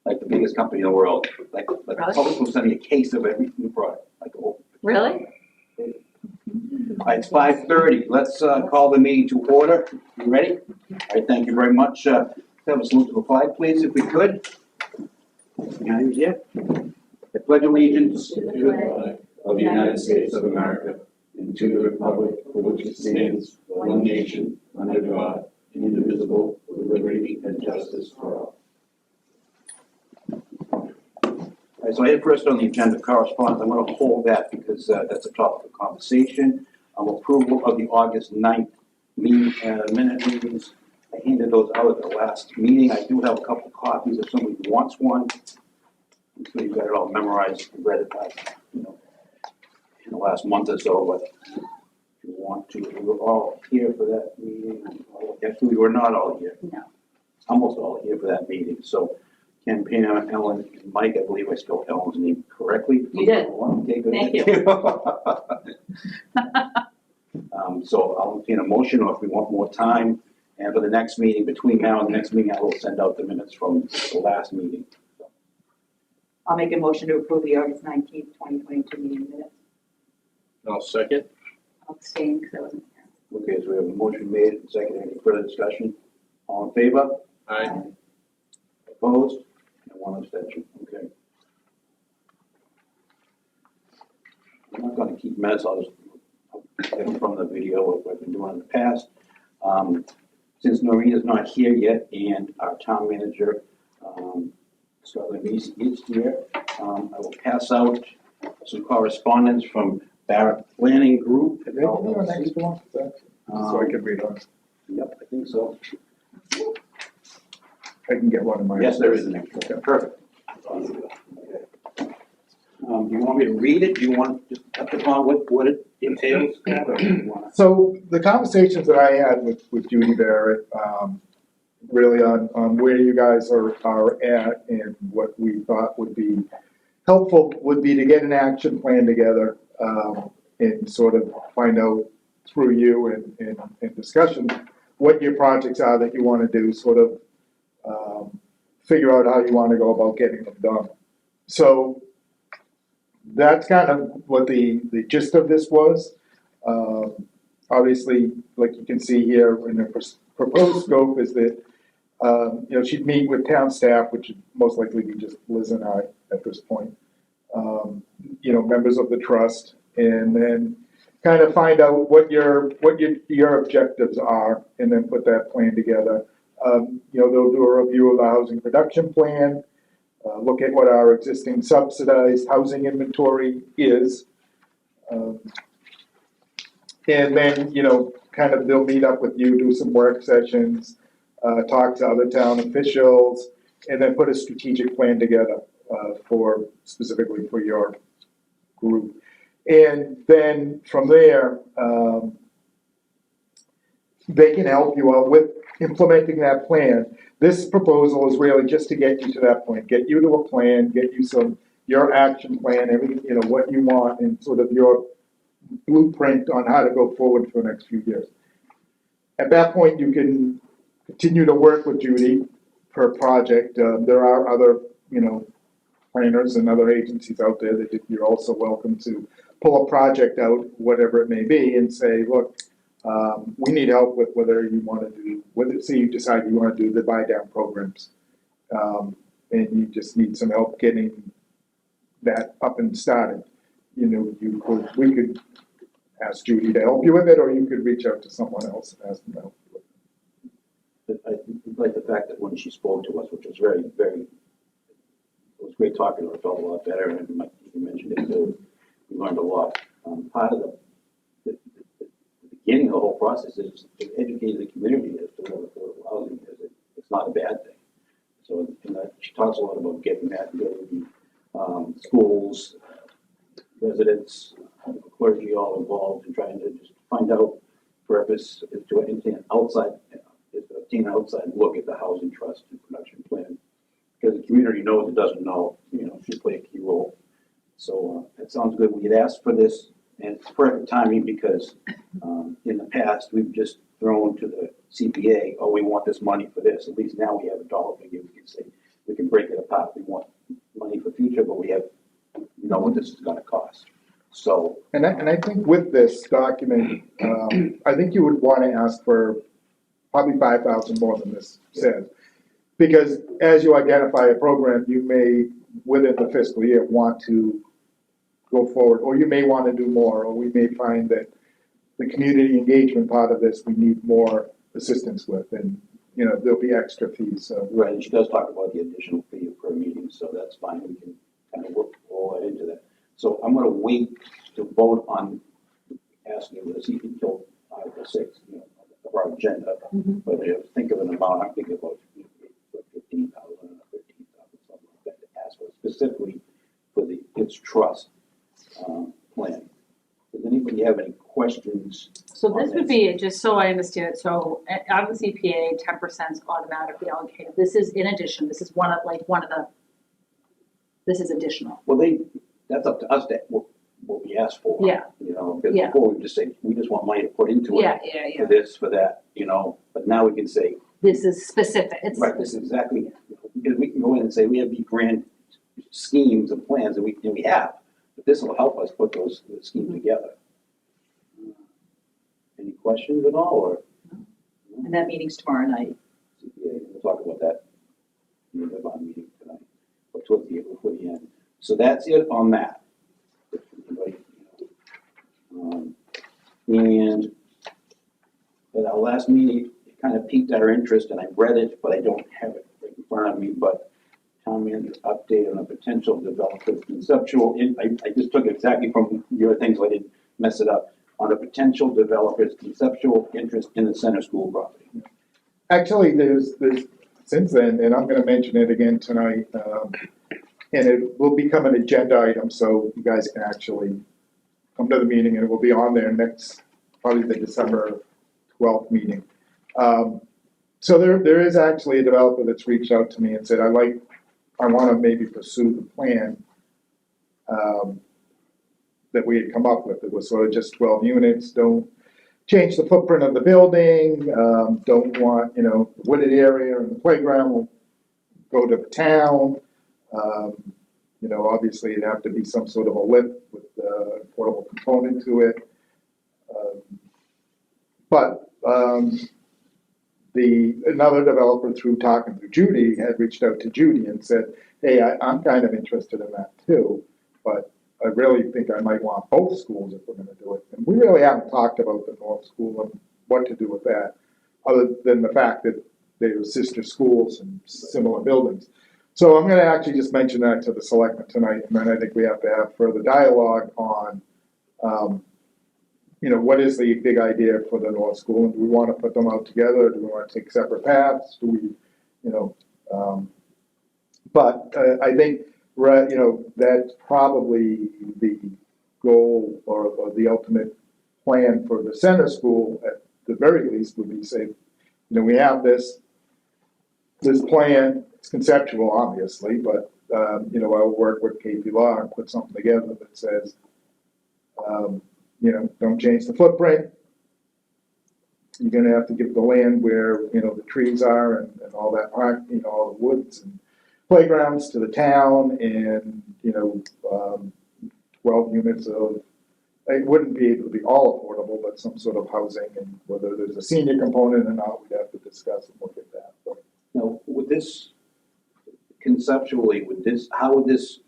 like the biggest company in the world. Like Really? Publix will send me a case of every new product. Like, oh. Really? All right, it's 5:30. Let's call the meeting to order. You ready? All right, thank you very much. Have a salute to the flag, please, if we could. Behind you here. I pledge allegiance to the flag of the United States of America and to the republic for which it stands, one nation, under God, indivisible, with liberty and justice for all. All right, so I had first on the agenda correspondence. I'm going to hold that because that's a topic of conversation. Approval of the August 9th minute meetings. I handed those out at the last meeting. I do have a couple of copies if somebody wants one. I'm sure you've got it all memorized and read it in the last month or so, but if you want to, we were all here for that meeting. Actually, we were not all here. No. Almost all here for that meeting. So Ken, Pina, Ellen, and Mike, I believe I spelled Ellen's name correctly. You did. Okay, good. Thank you. So I'll entertain a motion, or if we want more time, and for the next meeting, between now and the next meeting, I will send out the minutes from the last meeting. I'll make a motion to approve the August 19th, 2022 meeting minutes. I'll second. I'll abstain because I wasn't here. Okay, so we have a motion made and seconded. Any further discussion? All in favor? Aye. Opposed? And one abstention. Okay. I'm not going to keep minutes. I'll just get them from the video of what I've been doing in the past. Since Noreen's not here yet and our town manager, Scott Levis, is here, I will pass out some correspondence from Barrett Planning Group. Is there anything on next one? So I can read on. Yep, I think so. I can get one of mine. Yes, there is an extra. Okay, perfect. Okay. Do you want me to read it? Do you want to just touch upon what it entails? Or do you wanna- So the conversations that I had with Judy Barrett, really on where you guys are at and what we thought would be helpful would be to get an action plan together, and sort of find out through you and discussion what your projects are that you want to do, sort of figure out how you want to go about getting them done. So that's kind of what the gist of this was. Obviously, like you can see here in the proposed scope is that, she'd meet with town staff, which would most likely be just Liz and I at this point, members of the trust, and then kind of find out what your objectives are, and then put that plan together. They'll do a review of the housing production plan, look at what our existing subsidized housing inventory is. And then, kind of they'll meet up with you, do some work sessions, talk to other town officials, and then put a strategic plan together specifically for your group. And then from there, they can help you out with implementing that plan. This proposal is really just to get you to that point, get you to a plan, get you your action plan, everything, what you want, and sort of your blueprint on how to go forward for the next few years. At that point, you can continue to work with Judy per project. There are other, planners and other agencies out there that you're also welcome to pull a project out, whatever it may be, and say, look, we need help with whether you want to do, say you decide you want to do the buy down programs, and you just need some help getting that up and started. We could ask Judy to help you with it, or you could reach out to someone else and ask them to help you with it. I like the fact that when she spoke to us, which was very, very, it was great talking to her. I felt a lot better, and Mike, you mentioned it too. We learned a lot. Part of the beginning of the whole process is to educate the community as to what affordable housing is. It's not a bad thing. So she talks a lot about getting that, getting the schools, residents, clergy all involved in trying to just find out purpose is to obtain an outside look at the housing trust and production plan. Because the community knows it doesn't know, should play a key role. So that sounds good. We had asked for this, and it's perfect timing because in the past we've just thrown to the CPA, oh, we want this money for this. At least now we have a dollar figure. We can say, we can break it apart. We want money for future, but we know what this is gonna cost. So, And I think with this document, I think you would want to ask for probably 5,000 more than this says. Because as you identify a program, you may, within the fiscal year, want to go forward, or you may want to do more, or we may find that the community engagement part of this, we need more assistance with, and, there'll be extra fees, so. right, and she does talk about the additional fee per meeting, so that's fine. We can kind of work all that into that. So I'm gonna wait to vote on asking you to see if you until Article 6, of our agenda. Mhm. But if you think of an amount, I'm thinking about 15,000 or 13,000, something like that, to ask for specifically for the its trust plan. Does anybody have any questions? So this would be, just so I understand, so out of the CPA, 10% is automatically allocated. This is in addition, this is one of the, this is additional. Well, that's up to us, that what we ask for. Yeah. Because Yeah. before we just say, we just want money to put into it. Yeah. For this, for that, but now we can say, This is specific, it's right, this is exactly, because we can go in and say, we have these grand schemes and plans, and we have, but this will help us put those schemes together. Any questions at all, or? And that meeting's tomorrow night. CPA, we'll talk about that in the bond meeting tonight, or before the end. So that's it on that. And at our last meeting, it kind of piqued our interest, and I read it, but I don't have it right in front of me, but town manager update on a potential developer's conceptual, I just took it exactly from your things, so I didn't mess it up, on a potential developer's conceptual interest in the center school property. Actually, there's since then, and I'm gonna mention it again tonight, and it will become an agenda item, so you guys can actually come to the meeting, and it will be on there next, probably the December 12th meeting. So there is actually a developer that's reached out to me and said, I wanna maybe pursue the plan that we had come up with. It was sort of just 12 units, don't change the footprint of the building, don't want, wooded area and the playground will go to the town. Obviously it'd have to be some sort of a lift with a portable component to it. But another developer talking through Judy had reached out to Judy and said, hey, I'm kind of interested in that too, but I really think I might want both schools if we're gonna do it. And we really haven't talked about the North School and what to do with that, other than the fact that they're sister schools and similar buildings. So I'm gonna actually just mention that to the selectmen tonight, and then I think we have to have further dialogue on, what is the big idea for the North School, and do we wanna put them out together, do we wanna take separate paths, do we, but I think, that's probably the goal or the ultimate plan for the center school, at the very least, would be say, we have this plan, it's conceptual, obviously, but, I'll work with KP Law and put something together that says, don't change the footprint. You're gonna have to give the land where, the trees are and all that park, all the woods and playgrounds to the town, and, 12 units of, it wouldn't be able to be all affordable, but some sort of housing, and whether there's a senior component or not, we'd have to discuss and look at that. But Now, would this, conceptually, how would this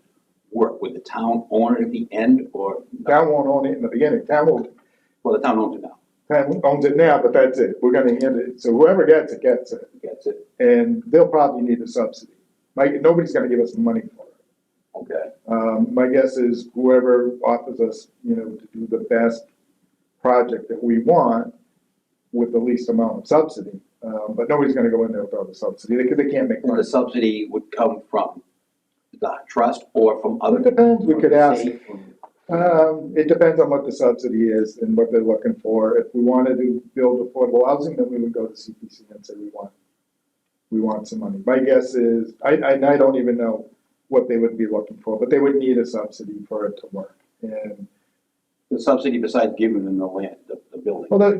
work? Would the town own it at the end, or? town won't own it in the beginning, Well, the town owns it now, town owns it now, but that's it, we're gonna hand it, so whoever gets it, gets it, gets it, and they'll probably need a subsidy. Nobody's gonna give us the money for it. okay. My guess is whoever offers us, to do the best project that we want with the least amount of subsidy. But nobody's gonna go in there without a subsidy, they can't make And money. the subsidy would come from the trust or from other? It depends, we could ask, state or- it depends on what the subsidy is and what they're looking for. If we wanted to build affordable housing, then we would go to CPC and say we want some money. My guess is, I don't even know what they would be looking for, but they would need a subsidy for it to work. And The subsidy besides giving them the land, the building. well,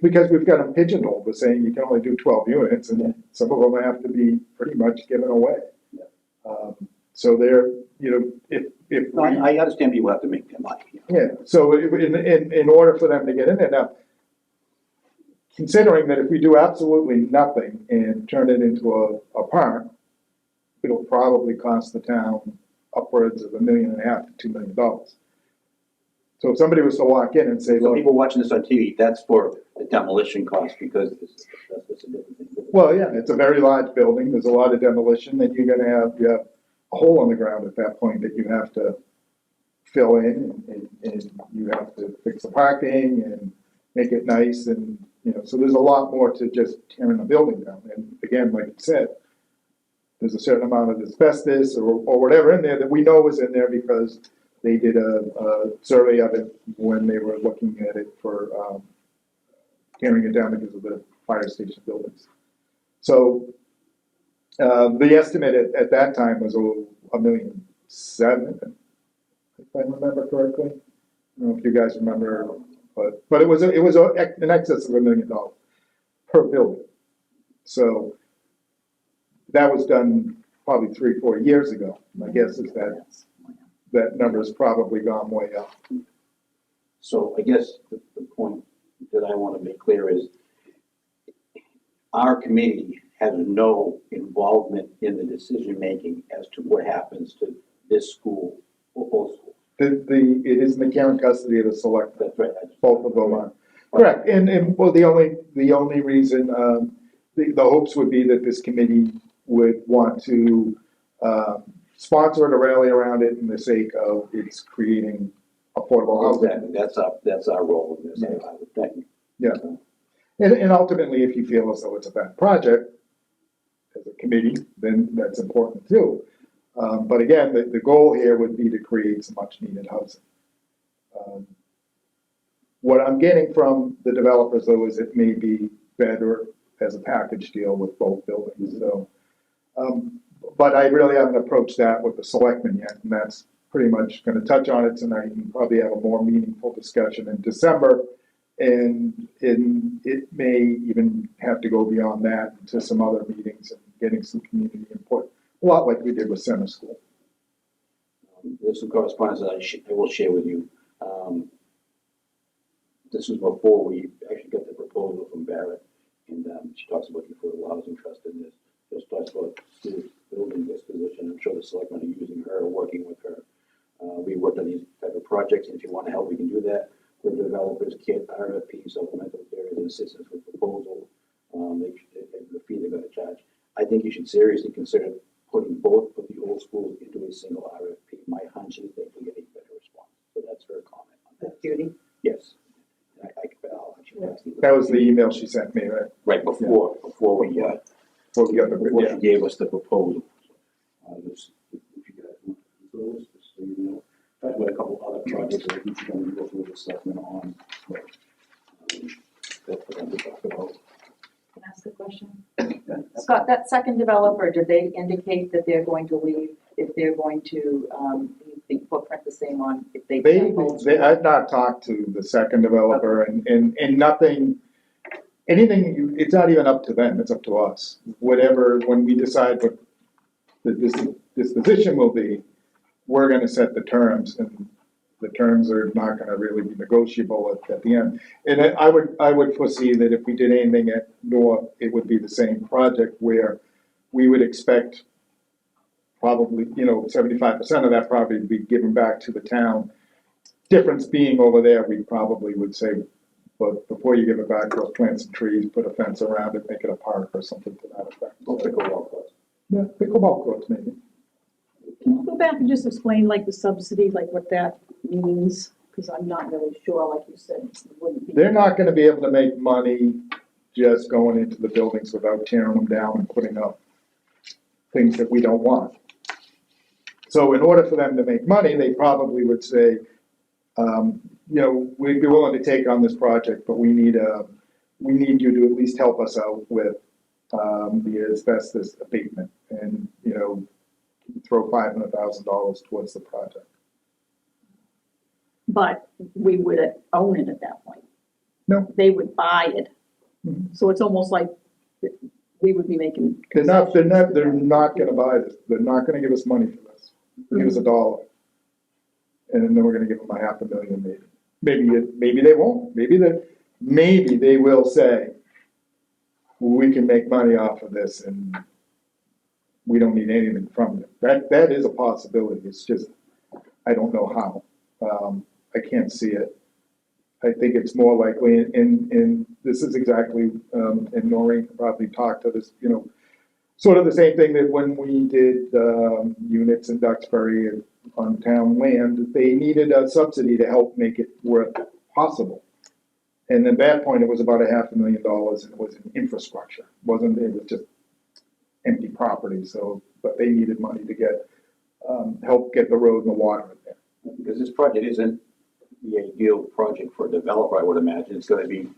because we've got them pigeonholed, we're saying you can only do 12 units, and some of them have to be pretty much given away. So they're, you know, if. No, I understand people have to make their money. Yeah, so in order for them to get in there, now, considering that if we do absolutely nothing and turn it into a park, it'll probably cost the town upwards of $1.5 million to $2 million. So if somebody was to walk in and say, So look, people watching this on TV, that's for the demolition cost because that's a different thing. well, yeah, it's a very large building, there's a lot of demolition, and you have a hole in the ground at that point that you have to fill in, and you have to fix the parking and make it nice, and, you know, so there's a lot more to just tearing a building down. And again, like you said, there's a certain amount of asbestos or whatever in there that we know is in there because they did a survey of it when they were looking at it for tearing it down because of the fire station buildings. So the estimate at that time was $1.7 million, if I remember correctly. I don't know if you guys remember, but it was in excess of $1 million per building. So that was done probably 3-4 years ago. My guess is that number has probably gone way up. So I guess the point that I want to make clear is our committee has no involvement in the decision-making as to what happens to this school or both schools. It is in the care and custody of the select, That's right. both of them are. Correct, and well, the only reason, the hopes would be that this committee would want to sponsor it or rally around it in the sake of it's creating affordable housing. Exactly, that's our role in this, I would think. Yeah, and ultimately, if you feel as though it's a bad project, as a committee, then that's important too. But again, the goal here would be to create some much needed housing. What I'm getting from the developers though is it may be better as a package deal with both buildings, so. But I really haven't approached that with the selectmen yet, and that's pretty much gonna touch on it tonight and probably have a more meaningful discussion in December. And it may even have to go beyond that to some other meetings and getting some community input, a lot like we did with center school. There's some correspondence that I will share with you. This was before we actually got the proposal from Barrett, and she talks about the affordable housing trust in this. Just talks about school building disposition. I'm sure the selectmen are using her, or working with her. We worked on these type of projects, and if you want to help, we can do that. For developers, kit, RFP, supplemental areas and assistance with proposal, the fee they're gonna charge. I think you should seriously consider putting both of the old schools into a single RFP. My hunch is they will get a better response. So that's her comment on that. Judy? Yes. I'll actually pass these. That was the email she sent me, right? Right before we Before we got the, before yeah. she gave us the proposal. If you guys want those, just so you know. I've got a couple other projects that each going to go through the selectmen on. That's what I'm going to talk about. Can I ask a question? Scott, that second developer, did they indicate that they're going to leave, if they're going to, leave the footprint the same on, if they can't hold? I've not talked to the second developer and nothing, it's not even up to them, it's up to us. Whatever, when we decide what the disposition will be, we're gonna set the terms, and the terms are not gonna really be negotiable at the end. And I would foresee that if we did anything at North, it would be the same project where we would expect probably, 75% of that property to be given back to the town. Difference being over there, we probably would say, but before you give it back, let's plant some trees, put a fence around it, make it a park or something to that effect. We'll pick a walk course. Yeah, pickleball courts maybe. Can you go back and just explain like the subsidy, like what that means? Because I'm not really sure, like you said, it wouldn't be. They're not gonna be able to make money just going into the buildings without tearing them down and putting up things that we don't want. So in order for them to make money, they probably would say, we'd be willing to take on this project, but we need you to at least help us out with the asbestos abatement and, throw $500,000 towards the project. But we would own it at that point. No. They would buy it. Mhm. So it's almost like we would be making. They're not gonna buy this, they're not gonna give us money for this, they'll give us $1. And then we're gonna give them $500,000 maybe. Maybe they won't, maybe they will say, we can make money off of this and we don't need anything from it. That is a possibility, it's just, I don't know how. I can't see it. I think it's more likely, and this is exactly, and Noreen can probably talk to this, sort of the same thing that when we did units in Duxbury on town land, they needed a subsidy to help make it work possible. And at that point, it was about $500,000, and it was in infrastructure. It was just empty property, but they needed money to help get the road and the water in there. Because this project isn't the ideal project for a developer, I would imagine. It's gonna be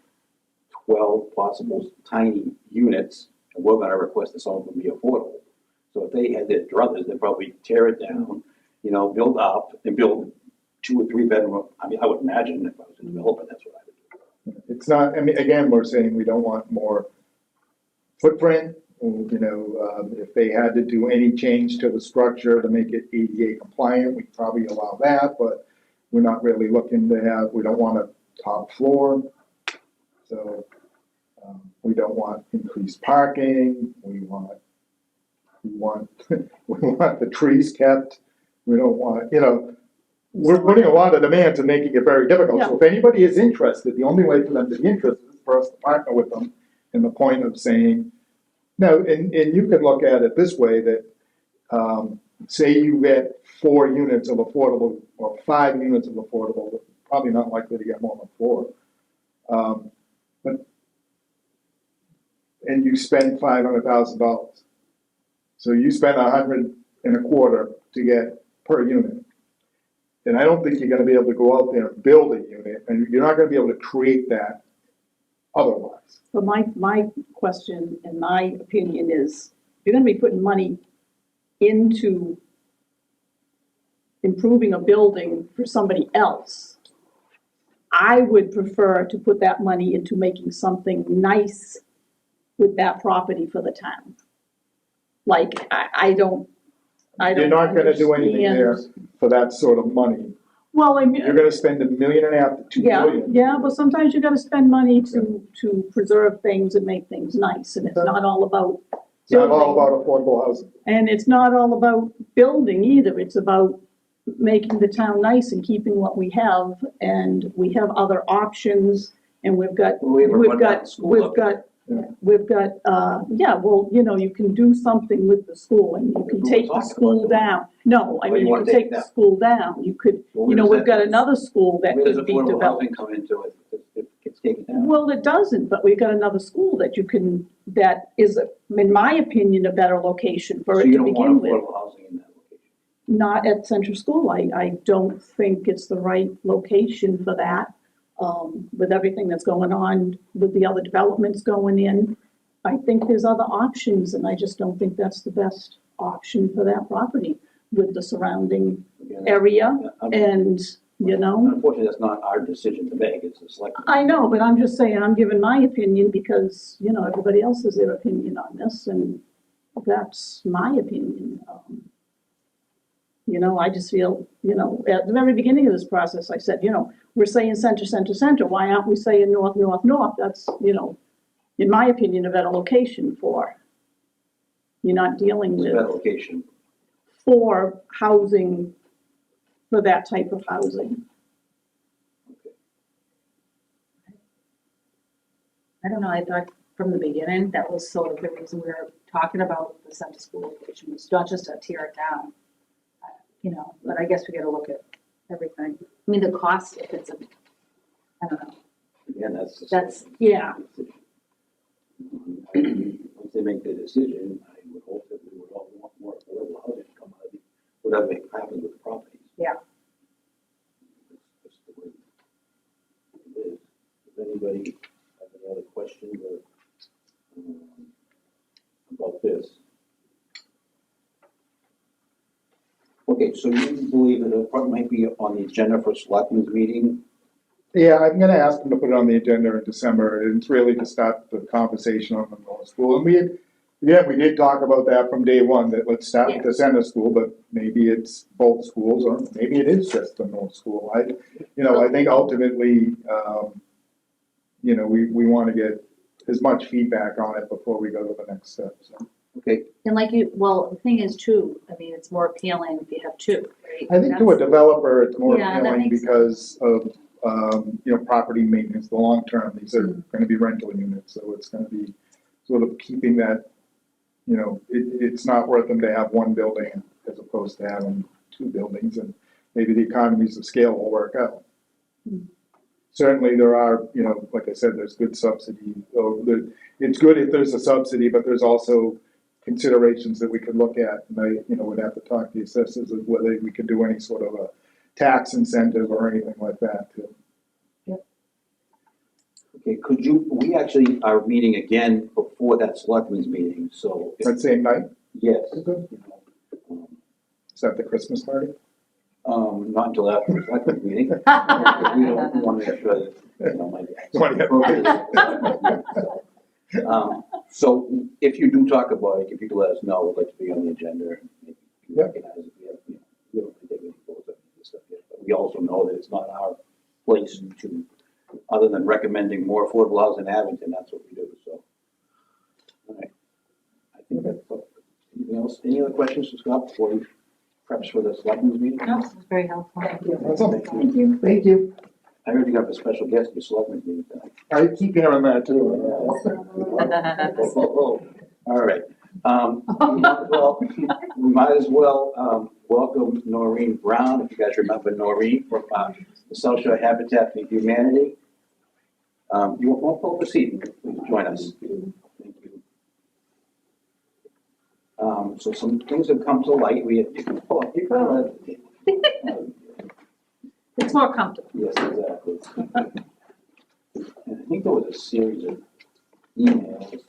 12 possible tiny units, and we're gonna request that some of them be affordable. So if they had their druthers, they'd probably tear it down, build up, and build 2 or 3 bedroom. I mean, I would imagine if I was a developer, that's what I would do. It's not, I mean, again, we're saying we don't want more footprint. If they had to do any change to the structure to make it ADA compliant, we'd probably allow that, but we're not really looking to we don't want a top floor. So, we don't want increased parking, we want the trees kept, we don't want, we're putting a lot of demands and making it very difficult. So if anybody is interested, the only way for them to be interested is for us to partner with them in the point of saying, no, and you can look at it this way, that, say you get 4 units of affordable, or 5 units of affordable, but probably not likely to get more than 4. And you spend $500,000. So you spend $125,000 to get per unit. And I don't think you're gonna be able to go out there and build a unit, and you're not gonna be able to create that otherwise. But my question and my opinion is, you're gonna be putting money into improving a building for somebody else. I would prefer to put that money into making something nice with that property for the town. Like, I don't You're not gonna do anything there understand. for that sort of money. Well, I mean. You're gonna spend $1.5 million to $2 million. Yeah, but sometimes you gotta spend money to preserve things and make things nice, and it's not all about It's not all building. about affordable housing. And it's not all about building either, it's about making the town nice and keeping what we have, and we have other options, and we've got, We have a we've rundown got, school we've up got, you can do something with the school, and you can We take the talked about school doing down. No, I Oh, mean, you you wanna can take take the that? school down, you could, Well, we've where does got that- another school that Where does could be affordable developed. housing come into it if it gets taken down? Well, it doesn't, but we've got another school that you can, that is, in my opinion, a better location for So it you to don't begin want with. affordable housing in that location? Not at Central School, I don't think it's the right location for that. With everything that's going on, with the other developments going in, I think there's other options, and I just don't think that's the best option for that property with the surrounding Again, area, I'm- and, Unfortunately, that's not our decision to make, it's a select. I know, but I'm just saying, I'm giving my opinion because, everybody else has their opinion on this, and that's my opinion. I just feel, at the very beginning of this process, I said, we're saying center, center, center, why aren't we saying north, north, north? That's, in my opinion, a better location for, you're not dealing It's a with, better location. for housing, for that type of housing. I don't know, I thought from the beginning, that was sort of the reason we were talking about the center school location, it's not just to tear it down. But I guess we gotta look at everything. I mean, the cost, if it's I don't know, Again, that's. yeah. Once they make their decision, I would hope that we would all want more affordable housing to come out of whatever happens with the properties. Yeah. That's the way it is. Does anybody have any other questions about this? Okay, so you believe that it probably might be on the agenda for selectmen's meeting? Yeah, I'm gonna ask them to put it on the agenda in December, and it's really to start the conversation on the middle school. And Yeah, we did talk about that from day one, that let's start with the center school, but maybe it's both schools, or maybe it is just the north school. I think ultimately, we wanna get as much feedback on it before we go to the next step, so. Okay, And well, the thing is too, I mean, it's more appealing if you have two, right? I think to a developer, it's more Yeah, that appealing makes because of, property maintenance, the long term, these are gonna be rental units, so it's gonna be sort of keeping that, it's not worth them to have one building as opposed to having two buildings, and maybe the economies of scale will work out. Certainly there are, like I said, there's good subsidy, it's good if there's a subsidy, but there's also considerations that we could look at, and I, would have to talk to the assessors of whether we could do any sort of a tax incentive or anything like that too. okay, we actually are meeting again before that selectmen's meeting, so. That same night, Yes. Good. You know, is that the Christmas party? Not until after the selectmen's meeting. We want to make sure that, so if you do talk about it, if you could let us know, we'd like to be on the agenda. And maybe Yeah. recognize if we have, we don't think any goals up and stuff yet, but we also know that it's not our place to, other than recommending more affordable housing in Abington, that's what we do, so. All right. I think that's, anything else, any other questions for Scott before we preps for the selectmen's meeting? No, it's very helpful. Awesome. Thank you. Thank you. I heard you got a special guest at the selectmen's meeting tonight. I keep hearing that too. All right. We might as well welcome Noreen Brown, if you guys remember Noreen from the South Shore Habitat for Humanity. You won't pull the seat, please join us. Thank you. So some things have come to light. It's more comfortable. Yes, exactly. And I think there was a series of emails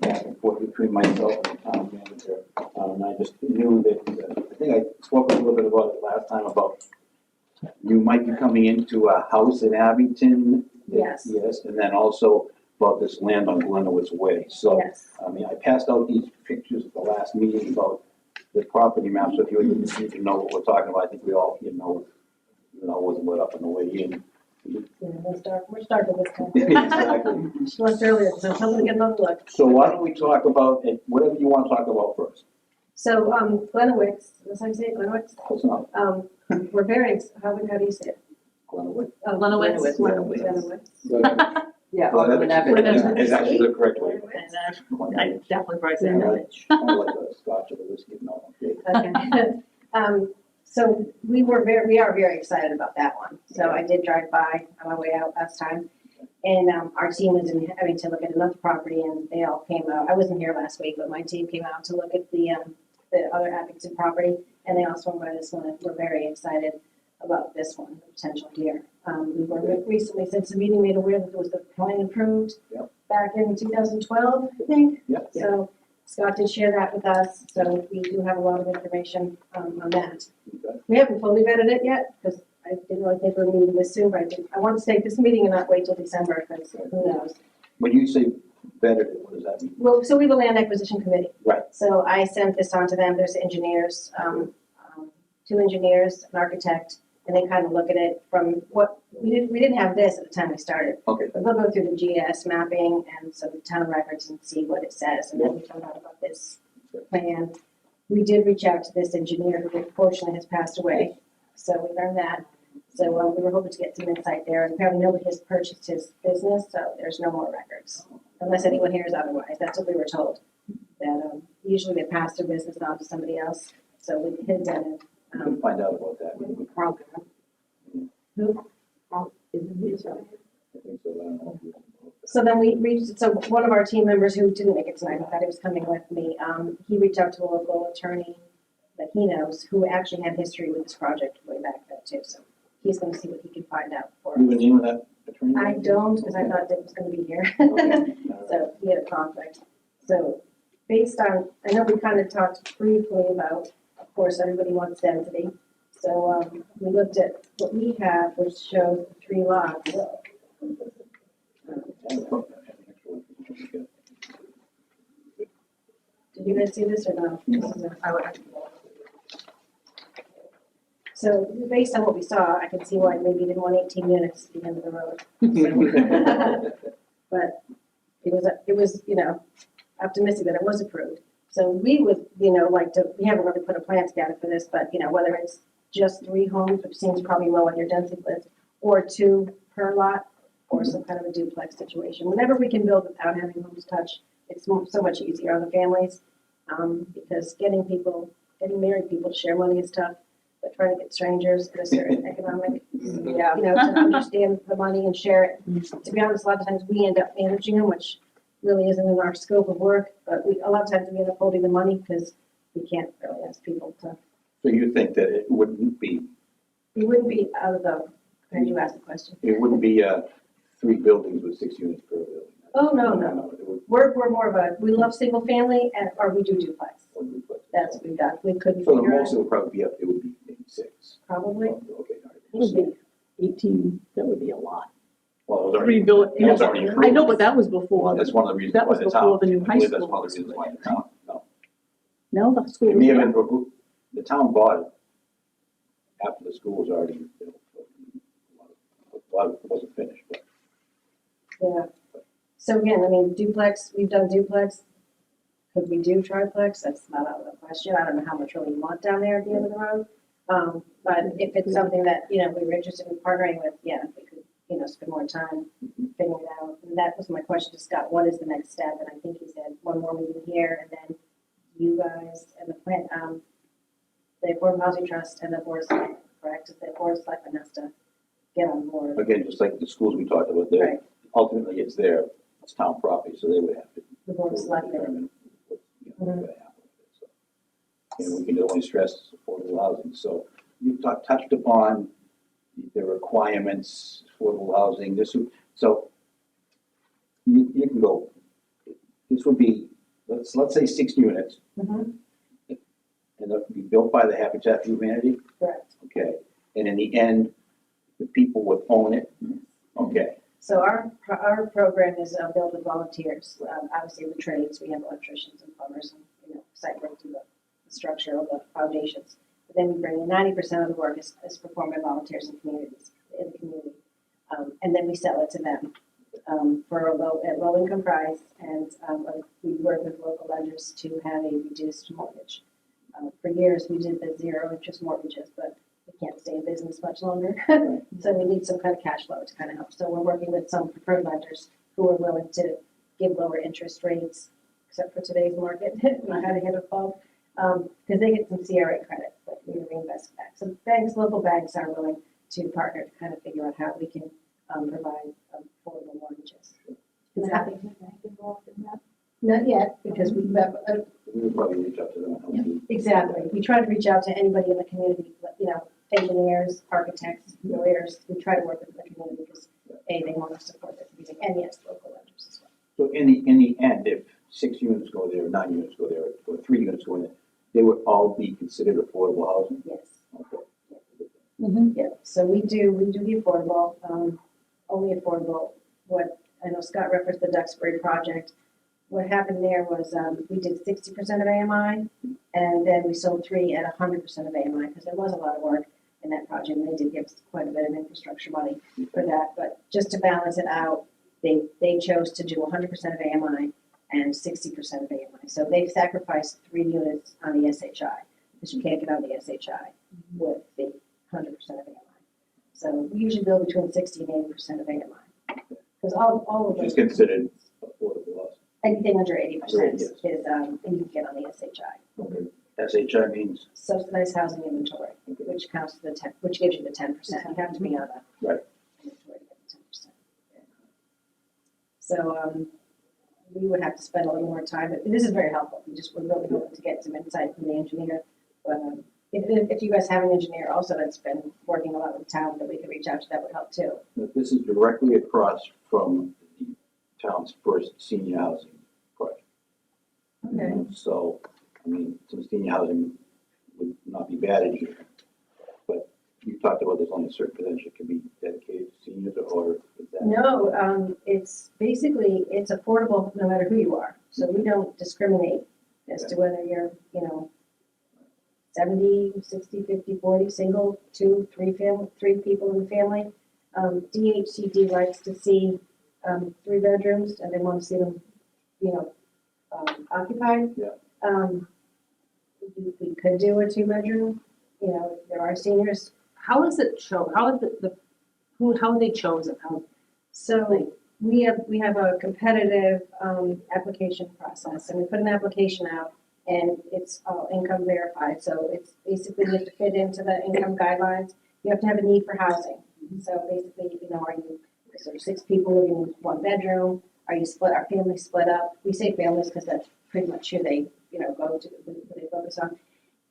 back and forth between myself and the town manager. And I just knew that, I think I spoke a little bit about it last time about you might be coming into a house in Abington. Yes. Yes, and then also about this land on Glenowitz Way. So, Yes. I passed out these pictures at the last meeting about the property map. So if you need to know what we're talking about, I think we all, wasn't lit up on the way in. Yeah, we're starting this time. Exactly. She left earlier, so I'm gonna get another look. So why don't we talk about it, whatever you want to talk about first? So, Glenowitz, that's how you say it, Glenowitz? Close enough. We're very, how do you say it? Glenowitz. Glenowitz. Glenowitz. Yeah. Oh, or that's whatever. it's actually the correct way. And I definitely write that. I like the scotch or the whiskey, no, okay. Okay. So we are very excited about that one. So I did drive by on my way out last time. And, our team was in Abington to look at another property and they all came out. I wasn't here last week, but my team came out to look at the other Abington property. And they also went by this one, and we're very excited about this one, the potential here. We were recently, since the meeting, made aware that there was the plan approved Yep. back in 2012, I think. Yep. So Scott did share that with us, so we do have a lot of information on that. Okay. We haven't fully vetted it yet, because I didn't really think we were meeting this soon, but I want to take this meeting and not wait till December, because who knows. When you say better, what does that mean? Well, so we have a land acquisition committee. Right. So I sent this on to them, there's engineers, 2 engineers, an architect, and they kind of look at it from what, we didn't have this at the time we started. Okay. But they'll go through the GS mapping and some town records and see what it says, and then we found out about this plan. We did reach out to this engineer who unfortunately has passed away, so we learned that. So we were hoping to get some insight there, and apparently nobody has purchased his business, so there's no more records. Unless anyone hears otherwise, that's what we were told. That usually they pass their business on to somebody else, so we hid that. We can find out about that. Carl. Who? Carl isn't he, so. I think so, I don't know. So then we reached, so one of our team members who didn't make it tonight, I thought he was coming with me, he reached out to a local attorney that he knows, who actually had history with this project way back then too, so he's gonna see what he can find out for You have a us. name of that attorney? I don't, because I thought Dick was gonna be here. Okay. All right. So he had a conflict. So based on, I know we kind of talked briefly about, of course, everybody wants density. So we looked at what we have, which shows 3 lots. you guys see this or no? I would, So based on what we saw, I can see why maybe you didn't want 18 units at the end of the road. But it was, you know, optimistic that it was approved. So we would, you know, like to, we haven't really put a plan together for this, but, you know, whether it's just 3 homes, which seems probably low on your density list, or 2 per lot, or some kind of a duplex situation. Whenever we can build without having homes touch, it's so much easier on the families, because getting married people to share money is tough, but trying to get strangers at a certain economic, yeah. you know, to understand the money and share it. To be honest, a lot of times we end up managing them, which really isn't in our scope of work, but a lot of times we end up holding the money because we can't really ask people to. So you think that it wouldn't be, Out of the, how you ask the question? it wouldn't be 3 buildings with 6 units per building? Oh, no. It would We're more of a, we love single family or we do duplex. one duplex. That's what we've done. We couldn't So the figure most out, it would probably be up, it would be maybe 6. probably. Okay, all right. It would be 18, that would be a lot. Well, it was already, 3 buildings. it was already approved. I know, but that was before, That's one of the reasons that why was the before town, the new I high believe that's school. one of the reasons why the town, no. No, the school It was may have there. been, the town bought it after the school was already built. A lot of it wasn't finished, but Yeah. So again, I mean, duplex, we've done duplex. Could we do triplex? That's not out of the question. I don't know how much really you want down there at the end of the road. But if it's something that, you know, we were interested in partnering with, yeah, we could, you know, spend more time figuring it out. And that was my question to Scott, what is the next step? And I think he said one more meeting here and then you guys and the plant, the Affordable Housing Trust and the Board of Selectmen, correct? The Board of Selectmen has to get on board. again, just like the schools we talked about there, Right. ultimately it's town property, so they would have to. The Board of Selectmen. determine what, you know, what's gonna happen with it, so. And we can only stress affordable housing, so you touched upon the requirements, affordable housing, so you can go, this would be, let's say 6 units, Mhm. and that would be built by the Habitat for Humanity, Correct. okay? And in the end, the people would own it, okay? So our program is built with volunteers. Obviously, the trades, we have electricians and plumbers and, you know, site work to the structure of the foundations. But then we bring in 90% of the work is performed by volunteers in the community. And then we sell it to them for a low income price. And we work with local lenders to have a reduced mortgage. For years, we did the 0 interest mortgages, but we can't stay in business much longer. So we need some kind of cash flow to kind of help. So we're working with some preferred lenders who are willing to give lower interest rates, except for today's market, not how to hit a fall, because they get some CRA credit, but we reinvest back. So banks, local banks are willing to partner to kind of figure out how we can provide affordable mortgages. Is Abington Bank involved in that? Not yet, because we have, We would probably reach out to them and help you. exactly, we try to reach out to anybody in the community, you know, engineers, architects, lawyers, we try to work with the community because they want to support the community, and yes, local lenders as well. So in the end, if 6 units go there, 9 units go there, or 3 units go in there, they would all be considered affordable housing? Yes. Okay. Yeah, so we do the affordable, only affordable. What, I know Scott referenced the Duxbury project. What happened there was, we did 60% of AMI, and then we sold 3 at 100% of AMI, because there was a lot of work in that project, and they did give us quite a bit of infrastructure money for that. But just to balance it out, they chose to do 100% of AMI and 60% of AMI. So they've sacrificed 3 units on the SHI, because you can't get on the SHI with the 100% of AMI. So we usually build between 60 and 80% of AMI. Because all of Which is those, considered affordable housing. anything under 80% Yes. is, and you can get on the SHI. Okay. SHI means, Subsidized housing inventory, which counts to the 10, which gives you the 10%. You have to be on the Right. inventory to get the 10%. So, we would have to spend a little more time, but this is very helpful. We just would really hope to get some insight from the engineer. But, if you guys have an engineer also that's been working a lot with the town that we could reach out to, that would help too. this is directly across from the town's first senior housing project. Okay. So, I mean, some senior housing would not be bad in here. But you talked about there's only a certain percentage that can be dedicated to seniors, or is that? No, it's basically, it's affordable no matter who you are. So we don't discriminate as to whether you're, 70, 60, 50, 40, single, 2, 3 people in the family. DHCD likes to see 3 bedrooms, and they want to see them, occupied. Yeah. We could do a 2-bedroom, there are seniors. How is it how is it how are they chosen? So we have a competitive application process, and we put an application out, and it's income verified. So it's basically you have to fit into the income guidelines. You have to have a need for housing. So basically, are you, so 6 people living in 1 bedroom? Are you split? Are families split up? We say families because that's pretty much who they go to, who they focus on.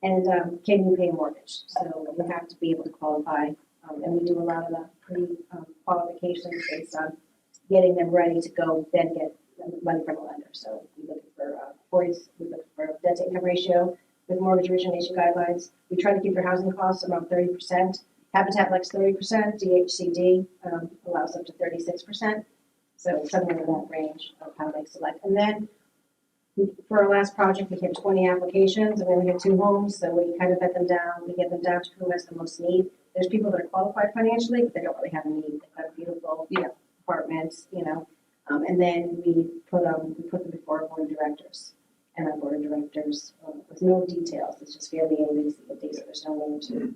And can you pay a mortgage? So you have to be able to qualify, and we do a lot of the pre-qualifications based on getting them ready to go, then get money from a lender. So we look for we look for debt to income ratio with mortgage origination guidelines. We try to keep your housing costs around 30%. Habitat likes 30%. DHCD allows up to 36%. So somewhere in that range of how they select. And then for our last project, we had 20 applications, and we only had 2 homes, so we kind of vet them down. We get them down to who has the most need. There's people that are qualified financially, but they don't really have a need. They've got a beautiful apartments, and then we put them before our board of directors. And our board of directors, with no details, it's just fairly ABC. There's no need to,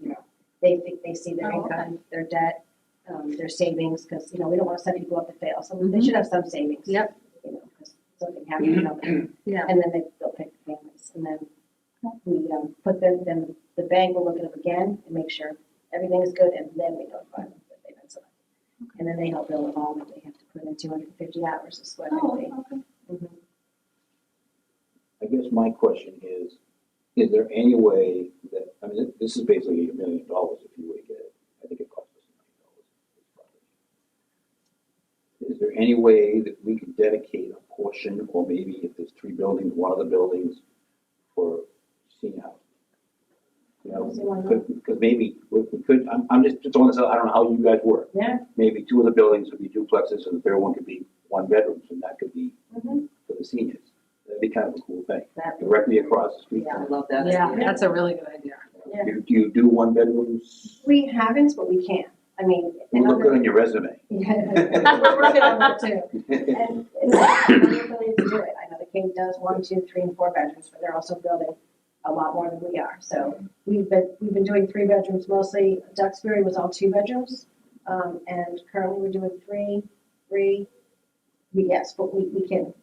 they see their income, their debt, their savings, because, we don't want to set people up to fail. So they should have some savings. Yep. Because something happens, Yeah. and then they'll pick the families. And then we put them, then the bank will look at them again and make sure everything is good, and then we notify them that they've been selected. And then they help build a home, and they have to put in 250 hours of sweat equity. I guess my question is there any way that, this is basically $1 million if you were to get it. I think it costs us $1 million. Is there any way that we could dedicate a portion, or maybe if there's 3 buildings, one of the buildings for senior housing? Because maybe we could, I'm just throwing this out, I don't know how you guys work. Yeah. Maybe 2 of the buildings would be duplexes, and the 3rd one could be 1 bedrooms, and that could be for the seniors. That'd be kind of a cool thing, directly across the street. Yeah, I love that. Yeah, idea. that's a really good idea. Yeah. Do you do 1 bedrooms? We haven't, but we can. You look good on your resume. Yeah, we're working on it too. And it's not ability to do it. I know the King does 1, 2, 3, and 4 bedrooms, but they're also building a lot more than we are. So we've been doing 3 bedrooms mostly. Duxbury was all 2 bedrooms, and currently we're doing 3. Yes, but we can,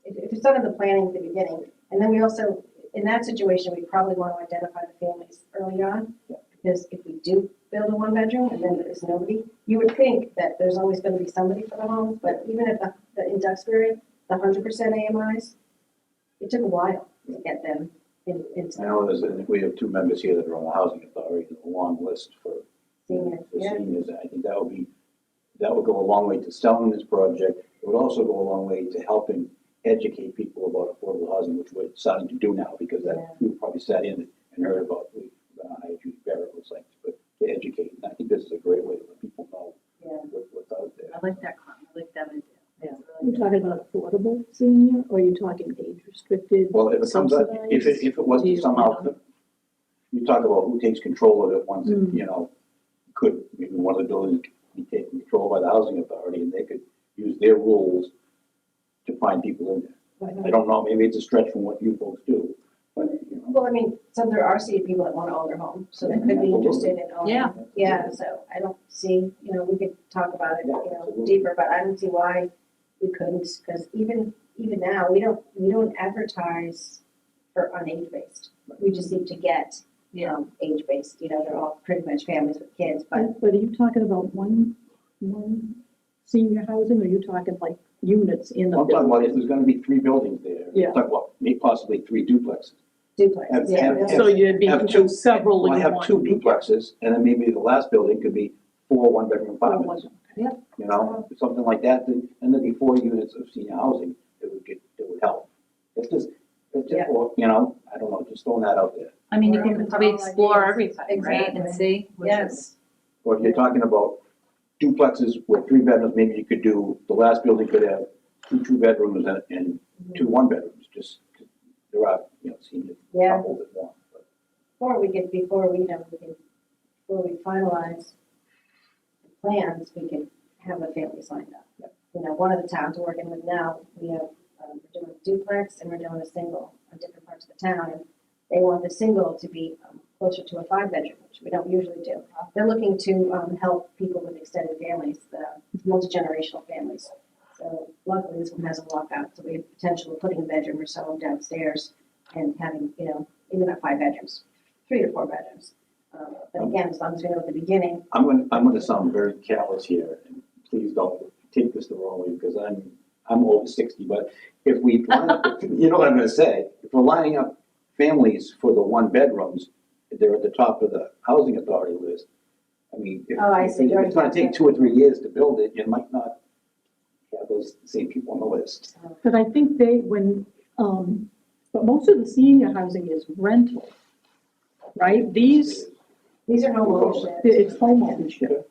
if it's done in the planning at the beginning, and then we also, in that situation, we probably want to identify the families early on, because if we do build a 1 bedroom and then there's nobody, you would think that there's always going to be somebody for the home, but even if in Duxbury, the 100% AMIs, it took a while to get them into I know we have 2 members here that are on the housing authority, and a long list for seniors. Yeah. seniors. I think that would go a long way to selling this project. It would also go a long way to helping educate people about affordable housing, which we're starting to do now, because you probably sat in and heard about variables like, but to educate. And I think this is a great way to let people know what's out there. I like that comment. I like that idea. Yeah. Are you talking about affordable senior, or are you talking age restricted? Well, if it comes up, if it was to somehow, you talk about who takes control of it once it, could, maybe one of the buildings be taken control by the housing authority, and they could use their rules to find people in there. I don't know, maybe it's a stretch from what you folks do, but, Well, some there are city people that want to own their home, so they could be interested in owning. Yeah. Yeah, so I don't see, we could talk about it, deeper, but I don't see why we couldn't, because even now, we don't advertise on age-based. We just need to get, age-based, they're all pretty much families with kids, but. But are you talking about one senior housing, or are you talking like units in the I'm talking building? about if there's gonna be 3 buildings there, Yeah. talk about maybe possibly 3 duplexes. Duplex, Have- yeah. have- So you'd be have doing 2 several Well, I in have one. 2 duplexes, and then maybe the last building could be 4 1-bedroom Or apartments. one. Something like that, and then there'd be 4 units of senior housing that would help. It's just, Yeah. I don't know, just throwing that out there. I mean, you We're can open to probably all explore ideas. everything, right, and Exactly. see. which Yes. is- Or if you're talking about duplexes with 3 bedrooms, maybe you could do, the last building could have 2 2-bedrooms and 2 1-bedrooms, just there are, senior Yeah. couples that want. But Before we finalize the plans, we can have the families lined up. One of the towns we're working with now, we're doing a duplex and we're doing a single on different parts of the town. And they want the single to be closer to a 5-bedroom, which we don't usually do. They're looking to help people with extended families, the multi-generational families. So luckily this one has a walkout, so we have potential of putting a bedroom or so downstairs and having, even at 5 bedrooms, 3 to 4 bedrooms. But again, as long as we know at the beginning, I'm gonna sound very callous here, and please don't take this the wrong way, because I'm over 60, but if we line up, you know what I'm gonna say, if we're lining up families for the 1-bedrooms, they're at the top of the housing authority list. I mean, if Oh, I see. if it's gonna take 2 or 3 years to build it, you might not have those same people on the list. But I think but most of the senior housing is rental, right? These, these are home ownership. it's home ownership.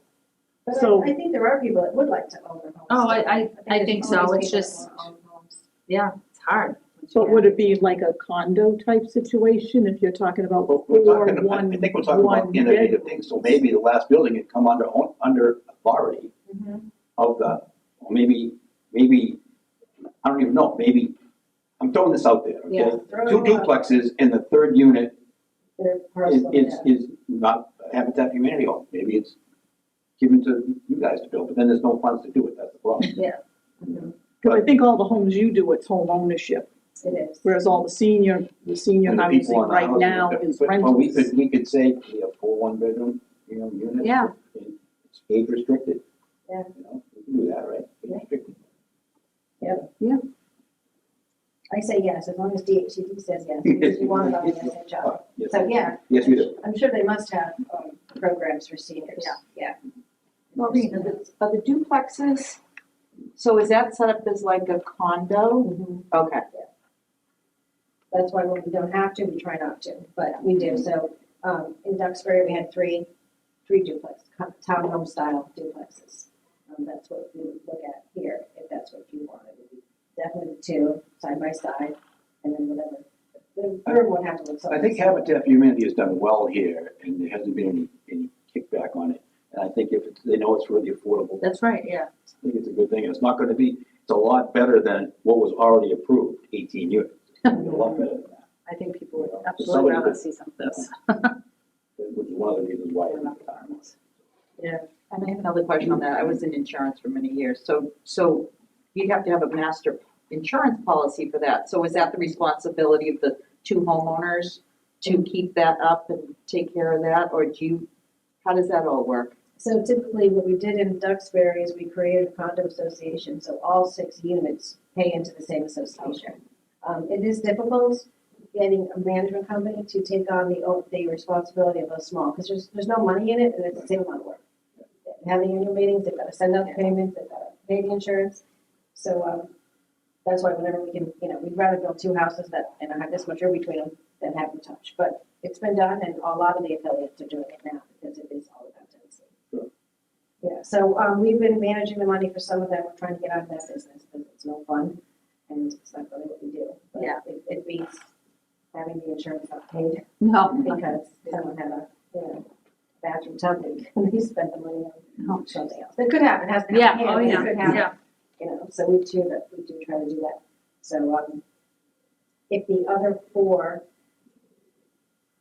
But So- I think there are people that would like to own their homes. Oh, still. I there's think so. always It's people just- that wanna own homes. Yeah, it's hard. So would it be like a condo type situation if you're talking about But four, we're talking about, one, I think we're talking about one innovative bedroom? things, so maybe the last building had come under authority Mhm. of the, or maybe, I don't even know, maybe, I'm throwing this out there, Yeah, okay? throw 2 it out. duplexes and the 3rd unit Their is, parcel, is, yeah. is not a Habitat Humanity home, maybe it's given to you guys to build, but then there's no funds to do it, that's the problem. Mhm. Because I think all the homes you do, it's home ownership, It is. whereas all the senior And the housing people on the right housing, now but- is but rentals. we could say, we have 4 1-bedroom, units. Yeah. and it's age restricted. Yeah. We can do that, right? Age Yeah. restricted. I say yes, as long as DHCD says yes, because we want it on the SHI. Yes. So, yeah, Yes, we do. I'm sure they must have programs for seniors. Yeah. Maureen, are the duplexes, so is that set up as like a condo? Mhm. Okay. That's why when we don't have to, we try not to, but we do. So, in Duxbury, we had three duplex, townhome style duplexes. That's what we would look at here, if that's what you wanted. Definitely 2 side by side, and then whatever. The third one had to look. I think Habitat for Humanity has done well here, and there hasn't been any kickback on it. And I think if they know it's really affordable, That's right, yeah. I think it's a good thing. And it's not gonna be, it's a lot better than what was already approved, 18 units. It's gonna be a lot better than that, I think people would Somebody absolutely rather could- see some of this. which is one of the reasons why. And I have another question on that. I was in insurance for many years. So you'd have to have a master insurance policy for that. So is that the responsibility of the 2 homeowners to keep that up and take care of that? Or how does that all work? So typically, what we did in Duxbury is we created a condo association, so all 6 units pay into the same association. It is difficult getting a management company to take on the responsibility of those small, because there's no money in it, and it's the same amount of work. Having annual meetings, they've got to send out the payments, they've got to pay the insurance. So, that's why whenever we can, we'd rather build 2 houses that, and have this much room between them than have them touch. But it's been done, and a lot of the affiliates are doing it now, because it is all about density. Sure. Yeah, so, we've been managing the money for some of them, we're trying to get out of that business, because it's no fun, and it's not really what we do. But Yeah. It beats having the insurance not paid, No. because someone had a, bathroom tub leak, and they spent the money on something else. That could happen, hasn't Yeah, happened. oh, It yeah, could happen. yeah. So we do try to do that. So, if the other 4,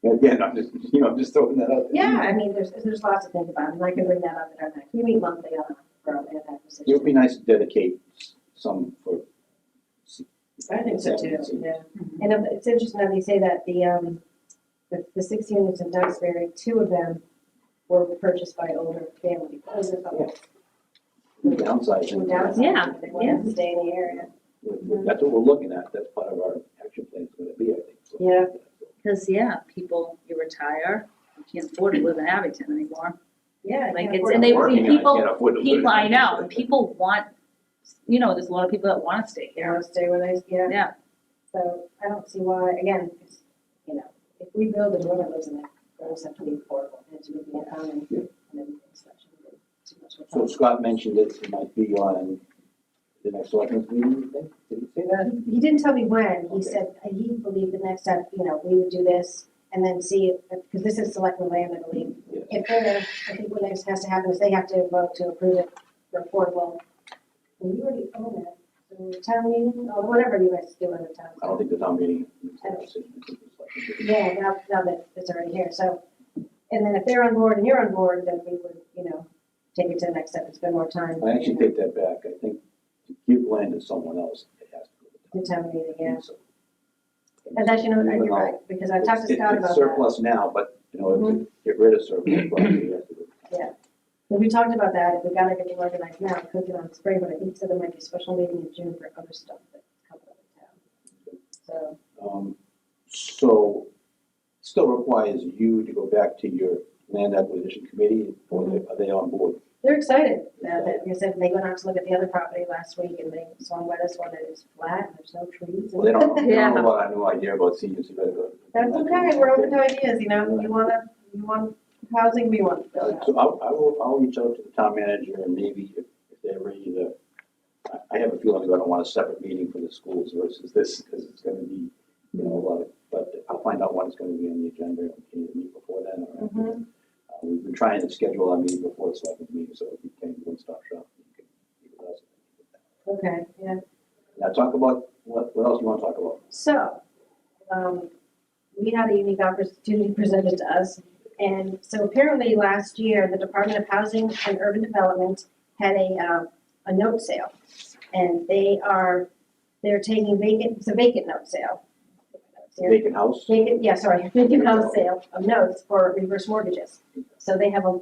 Again, I'm just throwing that out there. yeah, I mean, there's lots to think about, and I can bring that up at our next, we meet monthly for our land It would acquisition. be nice to dedicate some for. I think so too, yeah. And it's interesting that they say that the 6 units in Duxbury, 2 of them were purchased by older family, older couples. Downsizing. Who downsized, Yeah, they wanted to stay in the area. That's what we're looking at, that's part of our action plan is gonna be, I think. So- Yeah. Because, people, you retire, you can't afford to live in Abington anymore. Yeah. I Like can't it's, afford and to they, work. Working, I people, can't afford to live in people, I know, Abington. and people want, there's a lot of people that want to stay You here. know, stay where they, yeah. Yeah, So I don't see why, again, because, if we build it, whoever lives in it, those have to be affordable, and to be income and everything, so it shouldn't be too much of a So problem. Scott mentioned it might be on The next selectmen's meeting, you think? Did he say that? He didn't tell me when, he Okay. said, he believed the next step, you know, we would do this, and then see, because this is selectmen land, I believe. Yes. If they're, I think what next has to happen is they have to vote to approve it for affordable. And you already own it, so town meeting, or whatever you guys do in the town. I don't think the town meeting makes that decision. I think the selectmen do. Yeah, now that it's already here, so, and then if they're on board and you're on board, then we would, you know, take it to the next step, and spend more time. I actually take that back. I think to give land to someone else, it has to go to The town meeting, yeah. So, And actually, no, you're right, because I talked to Scott It's about that. surplus now, but, you know, to get rid of surplus property, you have to do. And we talked about that, if we gotta get it organized now, we could get on the spring, but I think so there might be a special meeting in June for other stuff that's coming up in town. So, So, still requires you to go back to your land acquisition committee, or are they on board? they're excited, like I said, they went out to look at the other property last week, and they saw where this one is flat, and there's no trees. Well, they don't, they Yeah. don't know about, I have no idea about seniors, you better go. That's okay, we're open to ideas, you know, you want housing, we want to build housing. So I'll reach out to the town manager, and maybe if they're ready to, I have a feeling they're gonna want a separate meeting for the schools versus this, because it's gonna be, you know, a lot of, but I'll find out when it's gonna be on the agenda, and can you meet before then, or after? Mhm. We've been trying to schedule our meeting before the selectmen's meeting, so it became one-stop shop. You can meet with us. Okay, yeah. Now, talk about, what else you wanna talk about? So, we had a unique opportunity presented to us. And so apparently last year, the Department of Housing and Urban Development had a note sale. And they're taking it's a vacant note sale. Vacant house? Vacant house sale of notes for reverse mortgages. So they have a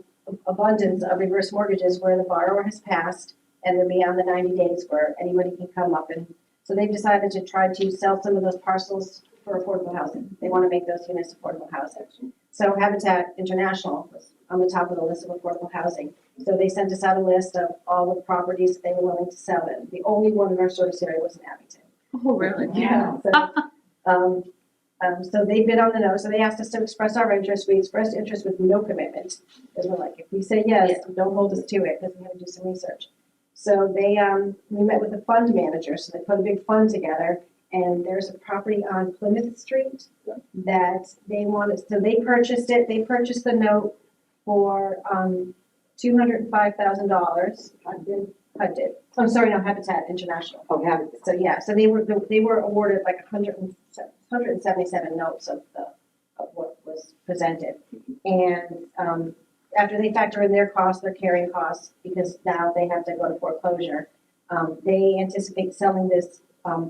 abundance of reverse mortgages where the borrower has passed and they're beyond the 90 days where anybody can come up and, so they've decided to try to sell some of those parcels for affordable housing. They want to make those units affordable housing. So Habitat International was on the top of the list of affordable housing. So they sent us out a list of all the properties that they were willing to sell it. The only one in our service area was in Abington. Oh, really? Yeah. So they bid on the note, so they asked us to express our interest. We expressed interest with no commitment. Because we're like, if we say yes, don't hold us to it, because we have to do some research. So we met with the fund manager, so they put a big fund together, and there's a property on Plymouth Street that they wanted, so they purchased it, they purchased the note for, $205,000. HUD did. I'm sorry, no, Habitat International. Oh, Habitat. So, yeah, so they were awarded like 177 notes of what was presented. And, after they factor in their costs, their carrying costs, because now they have to go to foreclosure, they anticipate selling this,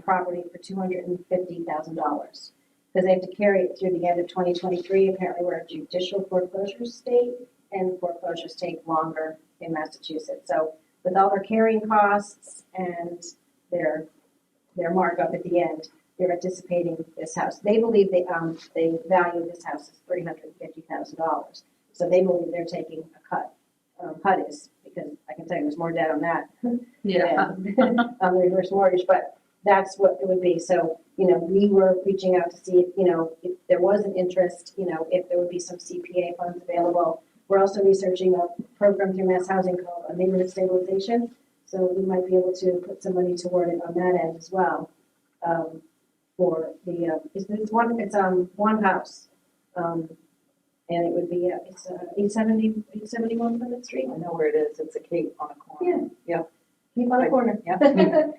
property for $250,000. Because they have to carry it through the end of 2023. Apparently, we're a judicial foreclosure state, and foreclosures take longer in Massachusetts. So with all their carrying costs and their markup at the end, they're anticipating this house. They believe they value this house as $350,000. So they believe they're taking a cut. HUD is, because I can tell you there's more debt on that Yeah. than on the reverse mortgage, but that's what it would be. So, you know, we were reaching out to see if, you know, if there was an interest, you know, if there would be some CPA funds available. We're also researching a program through Mass Housing called neighborhood stabilization. So we might be able to put some money toward it on that end as well. For the, it's one house. And it would be, it's 871 Plymouth Street. I know where it is, it's a cape on a corner. Yeah. Keep on the corner. Yeah.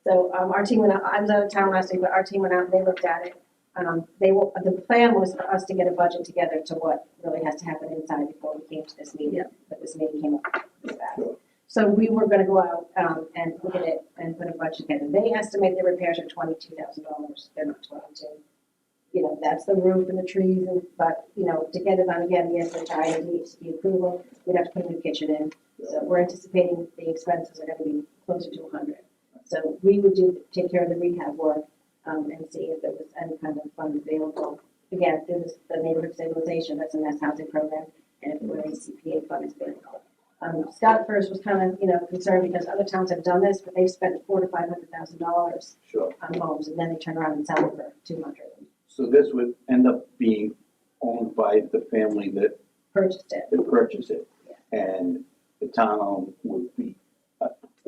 So, our team went out, I was out of town last week, but our team went out and they looked at it. The plan was for us to get a budget together to what really has to happen inside before we came to this meeting. But this meeting came up with that. So we were gonna go out, and look at it and put a budget together. They estimate the repairs are $22,000. They're not 22. You know, that's the roof and the trees, but, you know, to get it on again, the SHI and the approval, we'd have to put a new kitchen in. So we're anticipating the expenses are gonna be closer to 100. So we would take care of the rehab work, and see if there was any kind of fund available. Again, through the neighborhood stabilization, that's a mass housing program, and if there were any CPA funds available. Scott first was kind of, you know, concerned because other towns have done this, but they've spent $400,000 to $500,000 Sure. on homes, and then they turn around and sell them for 200. So this would end up being owned by the family that Purchased it. purchased it. And the town would be,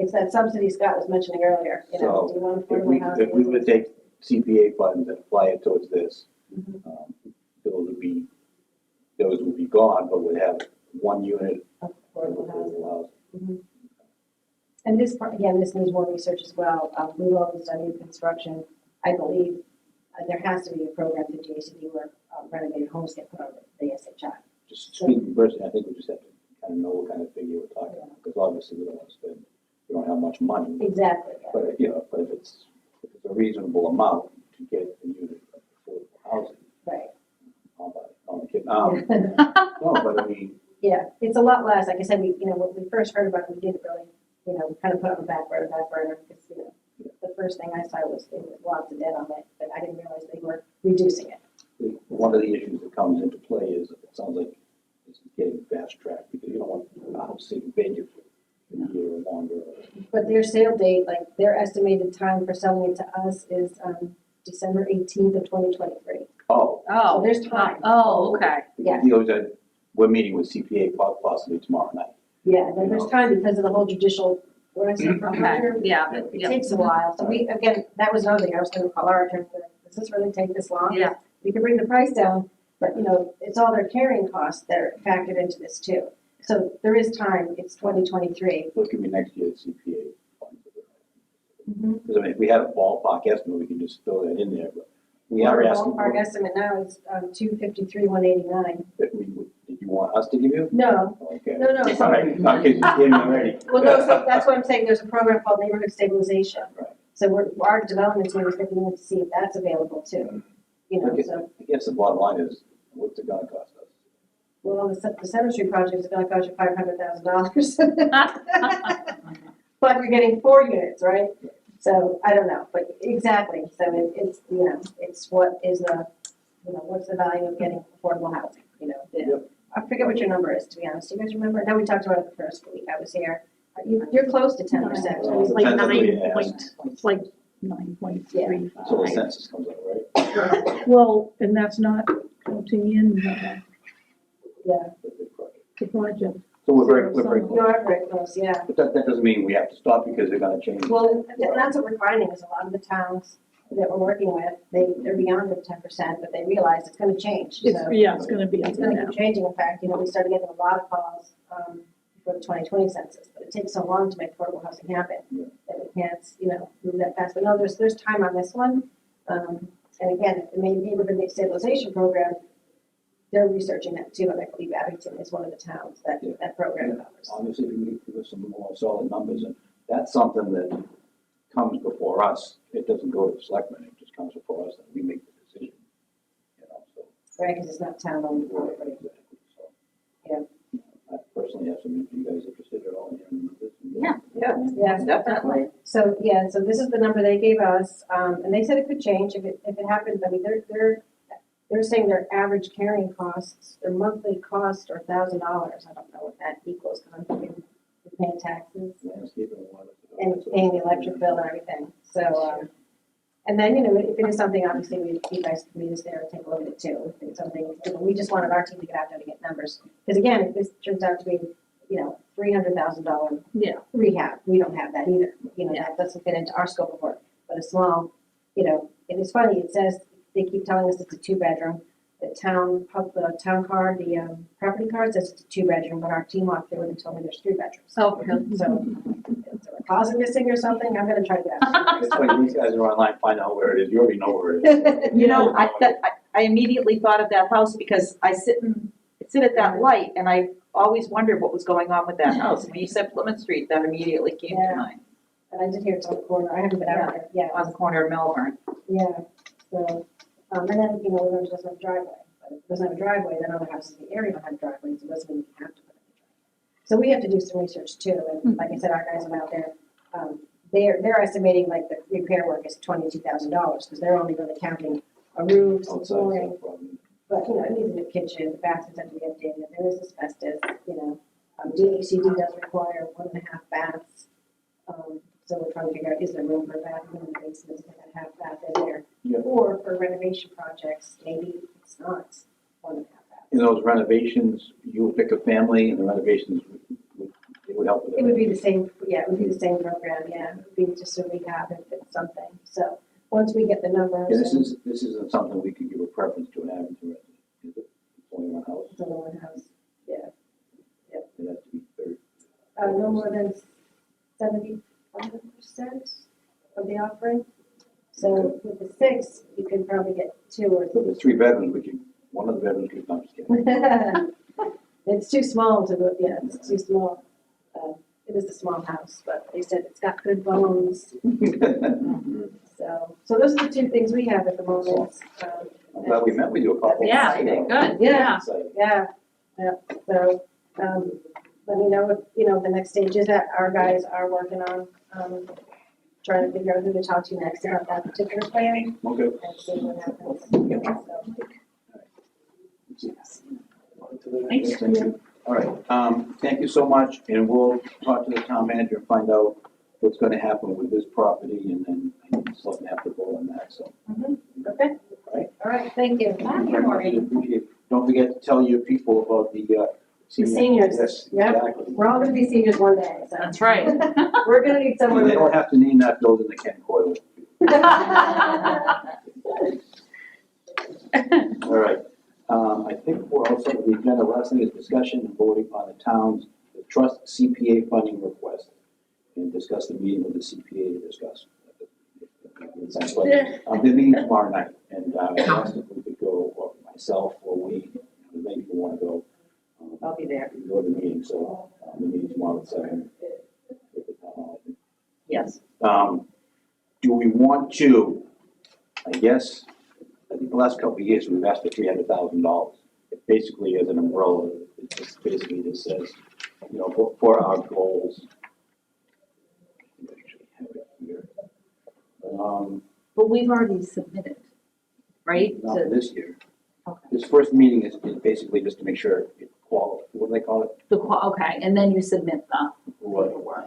It's that subsidy Scott was mentioning earlier, you know, do you want So if affordable if we housing? would take CPA funds and apply it towards this, Mhm. those would be gone, but we'd have one unit of Affordable housing. affordable housing. And this part, again, this needs more research as well. We've always done new construction. I believe there has to be a program through JCD where renovated homes get put on the SHI. Just speaking personally, I think we just have to kind of know what kind of figure we're talking about, because obviously we don't want to spend, we don't have much money. Exactly, yeah. But, you know, but if it's a reasonable amount to get a unit of affordable housing, Right. I'll buy it. I'm kidding. No, but I mean, Yeah, it's a lot less. Like I said, when we first heard about it, we didn't really, kind of put it on the back burner, because, the first thing I saw was there was lots of debt on it, but I didn't realize they were reducing it. one of the issues that comes into play is, it sounds like this is getting fast tracked, because you don't want a house sitting vacant for a year or longer. But their sale date, like their estimated time for selling it to us is, December 18th of 2023. Oh. So Oh, there's time. oh, okay. Yeah, You know, that we're meeting with CPA possibly tomorrow night. yeah, then there's time because of the whole judicial, what I said, Okay, procedure. yeah, It yeah. takes a while, so we, again, that was another thing, I was gonna call our attorney, does this really take this long? Yeah. We can bring the price down, but it's all their carrying costs that are factored into this too. So there is time, it's 2023. So it could be next year's CPA funds. Because I mean, if we had a ballpark estimate, we can just throw that in there, but we are asking. Ballpark estimate now is, 253, 189. That we would, did you want us to give you? No, Okay. No, no, All right, okay, you gave me already. well, no, so that's what I'm saying, there's a program called Neighborhood Stabilization. Right. So our development team is looking to see if that's available too, Okay. so. I guess the bottom line is, what's it gonna cost us? Well, the Seventh Street project is gonna cost you $500,000. But you're getting 4 units, right? So, I don't know, but exactly, so it's, it's what is the, what's the value of getting affordable housing, Yeah. I forget what your number is, to be honest, do you guys remember? No, we talked about it the first week I was here. You're close to 10%. Well, It's like depends on who you 9 ask. point, it's like 9.35. So the census comes out, right? Well, and that's not counting in Yeah, the project. So we're very you close. are very close, yeah. But that doesn't mean we have to stop because they're gonna change. Well, and that's what we're finding, is a lot of the towns that we're working with, they're beyond the 10%, but they realize it's gonna change, It's, so. yeah, it's gonna be up It's and gonna down. keep changing, in fact, we started getting a lot of calls, for the 2020 census, but it takes so long to make affordable housing happen, Yeah. that we can't, move that fast, but no, there's time on this one. And again, the neighborhood stabilization program, they're researching that too, and I believe Abington is one of the towns that, Yeah. that program covers. Obviously, we need to give us some more solid numbers, and that's something that comes before us. It doesn't go to the selectmen, it just comes before us, and we make the decision. So. Right, because it's not town owned property. Exactly, so. Yeah. I personally have some, if you guys interested at all in hearing this. Yeah. Yeah, Definitely. So, so this is the number they gave us, and they said it could change if it happens. I mean, they're saying their average carrying costs, their monthly cost are $1,000. I don't know what that equals, because I'm thinking you're paying taxes Landscaping and water. and paying the electric bill and everything. So, and then, if it is something, obviously, you guys can meet us there and take a look at it too. If it's something, we just wanted our team to get out there to get numbers. Because again, if this turns out to be, $300,000 Yeah. rehab, we don't have that either. Yeah. That doesn't fit into our scope of work. But a small, and it's funny, it says, they keep telling us it's a 2-bedroom. The town card, the property card says it's a 2-bedroom, but our team walked through it and told me there's 3 bedrooms. Oh, really? So, is there a closet missing or something? I'm gonna try to get out. It's like these guys are online, find out where it is, you already know where it is. I immediately thought of that house because I sit at that light and I always wondered what was going on with that house. And when you said Plymouth Street, that immediately came to Yeah. mind, And I did hear it's on the corner. I haven't been out there. Yeah. on the corner of Melbourne. Yeah. So, and then, it doesn't have a driveway. But if it doesn't have a driveway, then other houses in the area don't have driveways. It doesn't mean you have to put it in the driveway. So we have to do some research too. And like I said, our guys are out there. They're estimating like the repair work is $22,000 because they're only really counting a roof, some Outside, flooring. no problem. But, it needs a new kitchen, the bathrooms have to be updated, there is asbestos, DHCD does require 1.5 baths. So we're trying to figure out, is there room for a bathroom in the basement, is there a half bath in there? Yeah. Or for renovation projects, maybe it's not 1.5 baths. In those renovations, you would pick a family, and the renovations would help with It would be the same, yeah, it would be the same program, yeah, it would be just a rehab if it's something, so, once we get the numbers. Yeah, this isn't something we could give a preference to an Abington resident, is it? It's only one house, It's only one house, it has to be 30. no more than 75% of the offering. So with the 6, you could probably get 2 or But the 3 bedrooms, one of the bedrooms could, I'm just kidding. It's too small to go, yeah, it's too small. It is a small house, but they said it's got good bones, so those are the 2 things we have at the moment. I'm glad we met with you a couple. Yeah, you know. good, Yeah. Exciting. Yeah, so, let me know if, the next stage is that our guys are working on, trying to figure out who to talk to next about that particular plan Okay. and see what happens. So, Thank you. All right, thank you so much, and we'll talk to the town manager and find out what's gonna happen with this property, and then something have to go on that, so. Okay, all right, thank you. Appreciate it. Don't forget to tell your people about the, Seniors, Yes, yep. exactly. We're all gonna be seniors one day, so. That's right. We're gonna need someone They to. don't have to name that building the Ken Coyle. All right, I think we're all set with the agenda. Last thing is discussion and voting on the town's trust CPA funding request. And discuss the meeting with the CPA to discuss. It sounds like, they're meeting tomorrow night, and I asked if we could go, or myself or we, maybe you wanna go. I'll be there. We go to the meeting, so, the meeting tomorrow at 7. Yes. Do we want to, I think the last couple of years, we've asked for $300,000. It basically is an umbrella, it just basically just says, for our goals. I actually have it here. But we've already submitted, right? Not To- this year. Okay. This first meeting is basically just to make sure it qualifies, what do they call it? Okay, and then you submit the What? paperwork.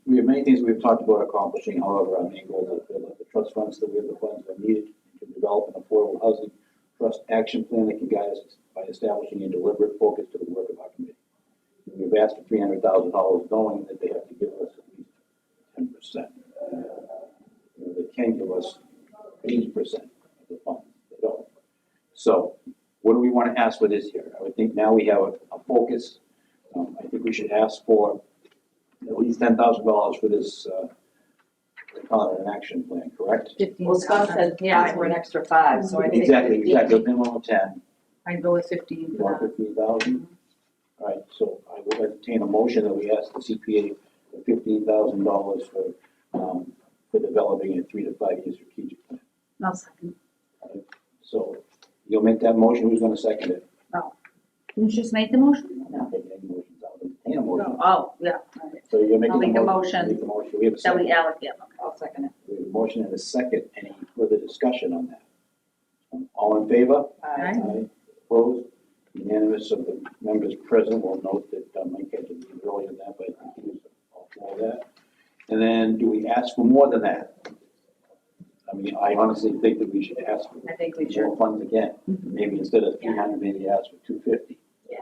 We have many things we've talked about accomplishing, however, our main goal is to build up the trust funds, that we have the funds that are needed to develop an affordable housing trust action plan that can guide us by establishing a deliberate focus to the work of our committee. We've asked for $300,000, knowing that they have to give us at least 10%. They can give us 80% of the funds, they don't. So, what do we want to ask for this year? I would think now we have a focus. I think we should ask for at least $10,000 for this, they call it an action plan, correct? 15. Well, Scott said, yeah, for an extra 5, so I think. Exactly, a minimum of 10, I'd go with 15 you for want that. 15,000? All right, so I will entertain a motion that we ask the CPA for $15,000 for developing a 3 to 5 year strategic plan. I'll second. So you'll make that motion, who's gonna second it? You just made the motion? I'm not making any motions, I'll entertain a motion. Oh, yeah, all right. So you're making I'll make a the motion. Make the motion, we have a That we second. allocate, okay, I'll second it. We have a motion and a second, any further discussion on that? All in favor? Aye. Opposed? Unanimous of the members present will note that Mike had to leave earlier than that, but I think he was all for that. And then, do we ask for more than that? I mean, I honestly think that we should ask for I think we should. more funds again. Maybe instead of 300, maybe ask for 250. Yeah.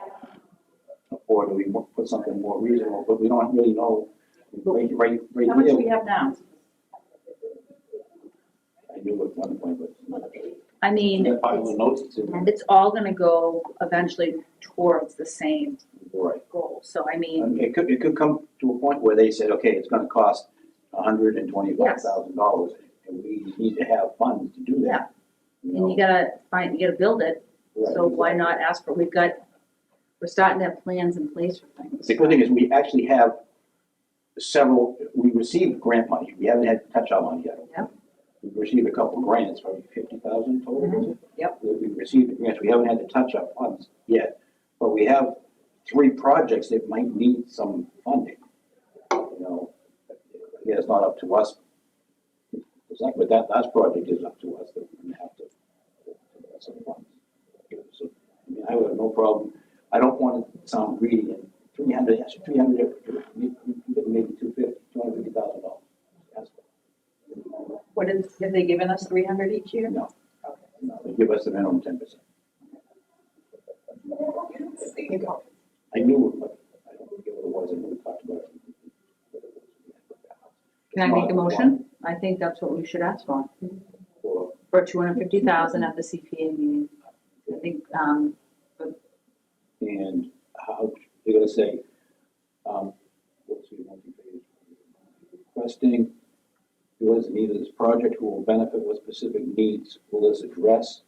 Or do we put something more reasonable, but we don't really know. Right How much do here, we have now? I knew at one point, but I mean, that pile of notes, it's in, it's all gonna go eventually towards the same right. goal, so I mean, It could come to a point where they said, okay, it's gonna cost $125,000, and we need to have funds to do that. and you gotta build it, so why not ask for, we're starting to have plans in place for things. The good thing is, we actually have we received grant money, we haven't had to touch our money yet. Yep. We've received a couple of grants, probably 50,000 total, was it? Yep. We've received the grants, we haven't had to touch our funds yet, but we have 3 projects that might need some funding. Again, it's not up to us, but that last project is up to us, that we're gonna have to get some funds. So, I mean, I would have no problem, I don't want to sound greedy, and 300, yes, 300, maybe 250, $250,000. That's Have they given us 300 each year? No. No, they give us the minimum 10%. I knew it, but I don't forget what it was, I know we talked about it. Can I make a motion? I think that's what we should ask for, for 250,000 at the CPA meeting. I think, And how, they're gonna say, let's see, multi-phase, requesting, what is the need of this project, who will benefit, what specific needs will this address?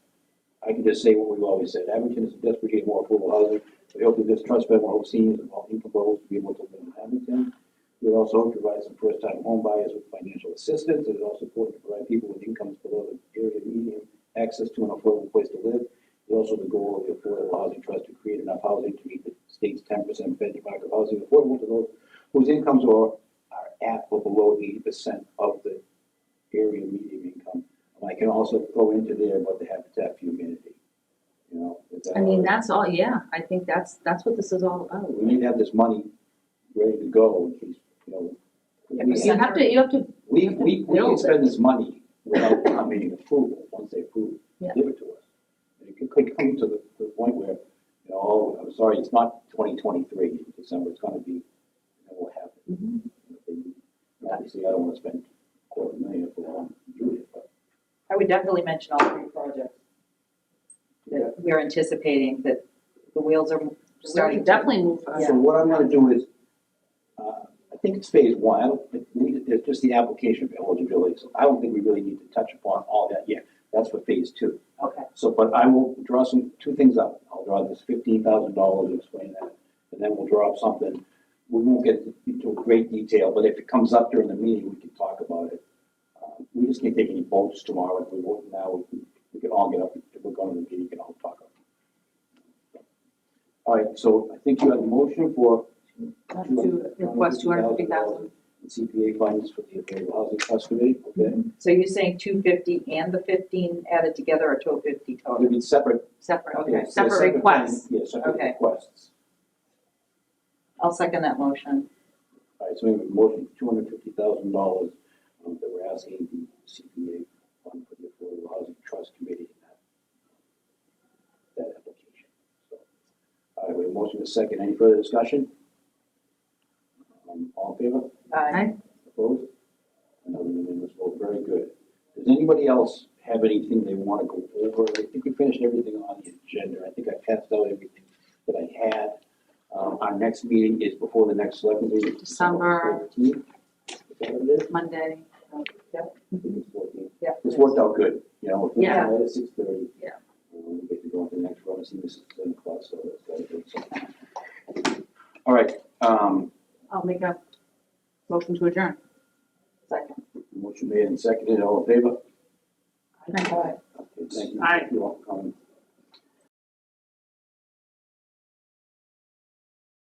I can just say what we've always said, Abington is desperate need more affordable housing. We hope that this trust fund will help seniors and all income levels to be able to live in Abington. We also hope to provide some first-time home buyers with financial assistance. It is also important to provide people with incomes below the area median access to an affordable place to live. It's also the goal of the Affordable Housing Trust to create enough housing to meet the state's 10% benchmark of housing affordable to those whose incomes are at or below 80% of the area median income. And I can also throw into there about the Habitat for Humanity. You know, is that I mean, all right? that's all, yeah, I think that's what this is all about. We need to have this money ready to go in case, you know. You have to, We can spend this money without town meeting approval, once they approve, Yeah. give it to us. And it could come to the point where, you know, oh, I'm sorry, it's not 2023 in December, it's gonna be, you know, what happened. Obviously, I don't wanna spend $250,000 for Judith, but. I would definitely mention all three projects that we're anticipating, that the wheels are starting to. Definitely move Yeah. So what I'm gonna do is, I think it's phase one, I don't think, it's just the application for eligibility, so I don't think we really need to touch upon all that yet. That's for phase two. Okay. So, but I will draw two things up. I'll draw this $15,000 and explain that, and then we'll draw up something. We won't get into great detail, but if it comes up during the meeting, we can talk about it. We just can't take any votes tomorrow. If we vote now, we can all get up, if we're going to the meeting, we can all talk about it. All right, so I think you have a motion for To request 250,000. in CPA funds for the Affordable Housing Trust Committee, okay? So you're saying 250 and the 15 added together are 250 It'll total? be separate. Separate, Yeah, okay, separate requests. Yeah, separate Okay. requests. I'll second that motion. All right, so we have a motion for $250,000 that we're asking the CPA fund for the Affordable Housing Trust Committee in that application. So, all right, we have a motion to second. Any further discussion? All in favor? Aye. Opposed? Another unanimous vote. Very good. Does anybody else have anything they want to go over? I think we finished everything on the agenda. I think I passed out everything that I had. Our next meeting is before the next select meeting. December 14th. Is that what it is? Monday. Yep. It's 14th. Yeah. This worked out good, you know, if we Yeah. had it at 6:30. Yeah. We get to go on to the next one, I see this is 7 o'clock, so that's good. So. All right, I'll make a motion to adjourn. Second. motion made and seconded, all in favor? Aye. Okay, thank you. Aye. Thank you all for coming.